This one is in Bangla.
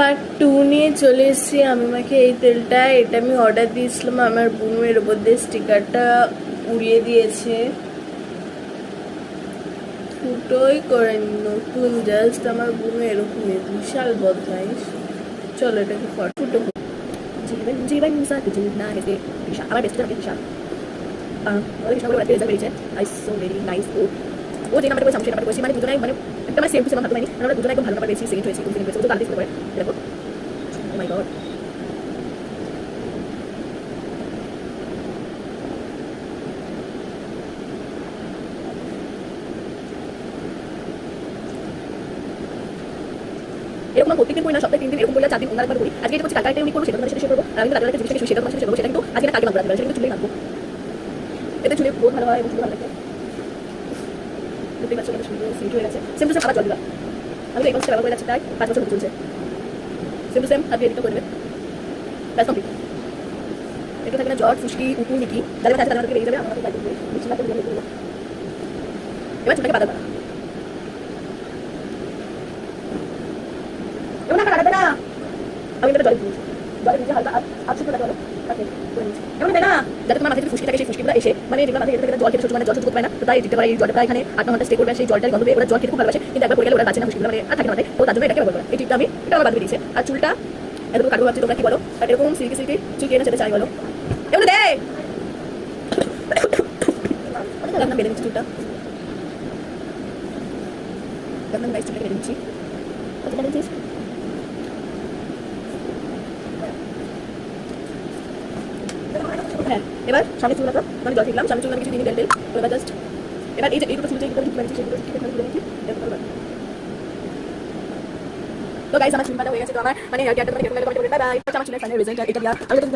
পার্ট 2 নিয়ে চলে এসেছি। আমি আমাকে এই তেলটা, এটা আমি অর্ডার দিয়েছিলাম, আমার বুনুয়ের ওপর দিয়ে স্টিকারটা উড়িয়ে দিয়েছে, ফুটোই করেনি নতুন, জাস্ট আমার বুনু এরকমই বিশাল বদমাইশ। চলো এটাকে ফুটো জীবন জীবন সাথে জীবন আগে কৃষা আমার বেস্ট ফ্রেন্ড কৃষা ওই কৃষা বলে রেজাল্ট বেরিয়েছে আই সো ভেরি নাইস ও যে নাম্বারটা কইছে আমি কইছি মানে দুজনেই মানে একটা মানে সেম টু সেম ভালো পাইনি আমরা দুজনেই একদম ভালো নাম্বার পেয়েছি সেকেন্ড হয়েছি সেকেন্ড হয়েছে ও তো তাড়াতাড়ি করে দেখো ও মাই গড এরকম প্রত্যেকদিন করি না, সপ্তাহে 3 দিন এরকম করলে 4 দিন অন্যবার করি। আজকে এটা হচ্ছে কালকে উনি করবো, সেটা তোমাদের সাথে শেয়ার করবো। আর আমি কালকে জিনিসটাকে সেটা তোমাদের সাথে শেয়ার করবো, সেটা কিন্তু আজকে না কালকে মাত্র রাখবো, সেটা কিন্তু চুলেই রাখবো। এতে চুলে বহুত ভালো হয় এবং চুলে ভালো লাগে। দেখতে পাচ্ছ কত সুন্দর সিল্ক হয়ে গেছে। সেম টু সেম আবার জল দিবা। আমি তো এই বছর ব্যবহার করে যাচ্ছি, তাই 5 বছর হতে চলছে। সেম টু সেম আর এডিটও করে দেবে, ব্যাস কমপ্লিট। এটা থাকে না জ্বর ফুসকি উকু নিকি যাদের কাছে তাদের বেরিয়ে যাবে, আমার কাছে যাবে বেশি না করে দেবো। এবার চুলটাকে বাদা করা, এমন না কাটবে না। আমি এটা জলে দিয়ে হালকা আপসে করে দাও, ওকে করে নিচ্ছি। এমন না যাতে তোমার মাথায় ফুসকি থাকে, সেই ফুসকিগুলো এসে মানে যেগুলো মাথায় এটা জল খেতে ছোট মানে জল করতে পারে না, তো তাই দিতে পারে এই জলটা এখানে 8 ঘন্টা স্টে করবে, সেই জলটার গন্ধ পেয়ে ওরা জল খেতে খুব ভালোবাসে, কিন্তু একবার পড়ে গেলে ওরা বাঁচে না, ফুসকিগুলো মানে আর থাকে না মাথায়, তো তার জন্য এটাকে ব্যবহার করা। এই টিপটা আমি এটা আমার বাদ দিয়েছে। আর চুলটা এত কাটবো ভাবছি, তোমরা কি বলো? বাট এরকম সিল্কি সিল্কি চুল কে না সেটা চাই বলো, এমন দে আমি বেঁধে নিচ্ছি চুলটা, আমি গাইস চুলটা বেঁধে নিচ্ছি। কতটা নিচ্ছিস? হ্যাঁ, এবার সামনে চুল রাখো, মানে জল দিলাম, সামনে চুল আমি কিছু দিনই তেল এবার জাস্ট এবার এই যে এইগুলো চুল যেগুলো ঠিক আছে সেগুলো ঠিক করে দিচ্ছি। তো গাইস আমার চুল কাটা হয়ে গেছে, তো আমার মানে হেয়ার কাটটা মানে কেমন লাগে কমেন্ট করে, বাই বাই। আমার চুলের ফাইনাল রেজাল্ট এটা দিয়া আমি তো